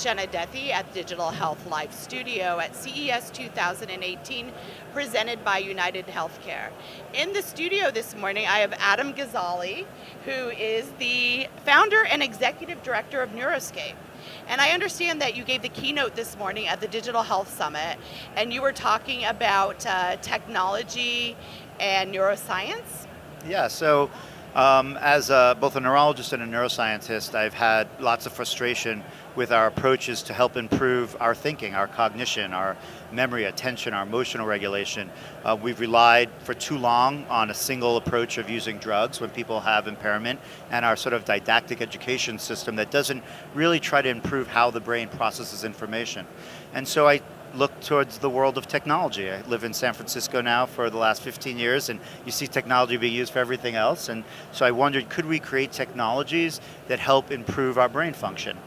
Shenna Dethi at Digital Health Live Studio at CES 2018, presented by United Healthcare. In the studio this morning, I have Adam Gazzaley, who is the founder and executive director of Neuroscape. And I understand that you gave the keynote this morning at the Digital Health Summit, and you were talking about technology and neuroscience. Yeah, so as both a neurologist and a neuroscientist, I've had lots of frustration with our approaches to help improve our thinking, our cognition, our memory, attention, our emotional regulation. We've relied for too long on a single approach of using drugs when people have impairment, and our sort of didactic education system that doesn't really try to improve how the brain processes information. And so I look towards the world of technology. I live in San Francisco now for the last 15 years, and you see technology being used for everything else. And so I wondered, could we create technologies that help improve our brain function?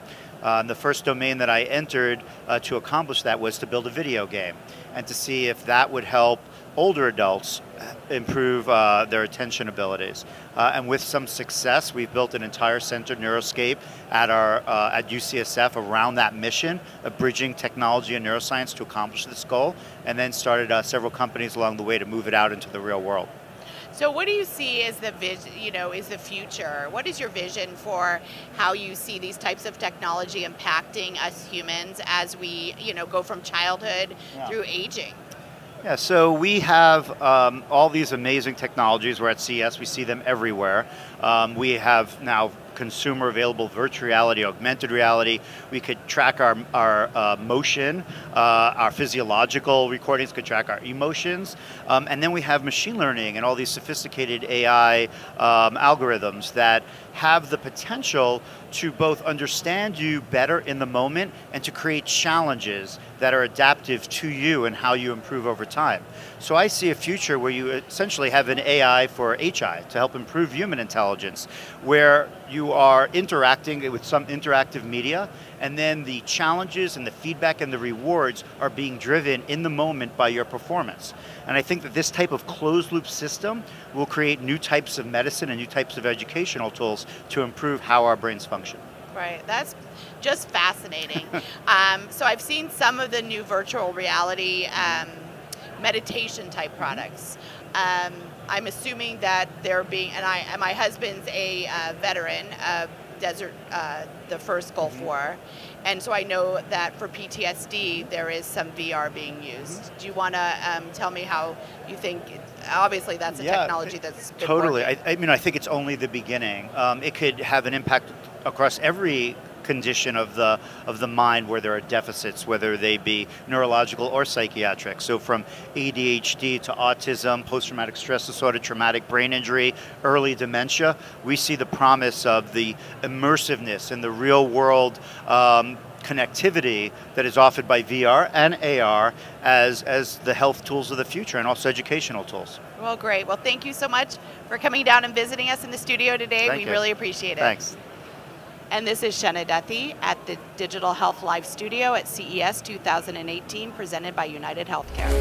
The first domain that I entered to accomplish that was to build a video game, and to see if that would help older adults improve their attention abilities. And with some success, we've built an entire center, Neuroscape, at UCSF around that mission of bridging technology and neuroscience to accomplish this goal, and then started several companies along the way to move it out into the real world. So what do you see as the is the future? What is your vision for how you see these types of technology impacting us humans as we, go from childhood through aging? Yeah, so we have all these amazing technologies. We're at CES, we see them everywhere. We have now consumer available virtual reality, augmented reality. We could track our motion, our physiological recordings could track our emotions. And then we have machine learning and all these sophisticated AI algorithms that have the potential to both understand you better in the moment and to create challenges that are adaptive to you and how you improve over time. So I see a future where you essentially have an AI for HI to help improve human intelligence, where you are interacting with some interactive media, and then the challenges and the feedback and the rewards are being driven in the moment by your performance. And I think that this type of closed loop system will create new types of medicine and new types of educational tools to improve how our brains function. Right, that's just fascinating. So I've seen some of the new virtual reality meditation type products. I'm assuming that they're being, and my husband's a veteran of the first Gulf War, and so I know that for PTSD there is some VR being used. Do you want to tell me how you think? Obviously, that's a technology that's been totally. working. I think it's only the beginning. It could have an impact across every condition of the mind where there are deficits, whether they be neurological or psychiatric. So from ADHD to autism, post-traumatic stress disorder, traumatic brain injury, early dementia, we see the promise of the immersiveness and the real world connectivity that is offered by VR and AR as the health tools of the future, and also educational tools. Well, great. Well, thank you so much for coming down and visiting us in the studio today. Thank you. Really appreciate it. Thanks. And this is Shenna Dethi at the Digital Health Live Studio at CES 2018, presented by United Healthcare.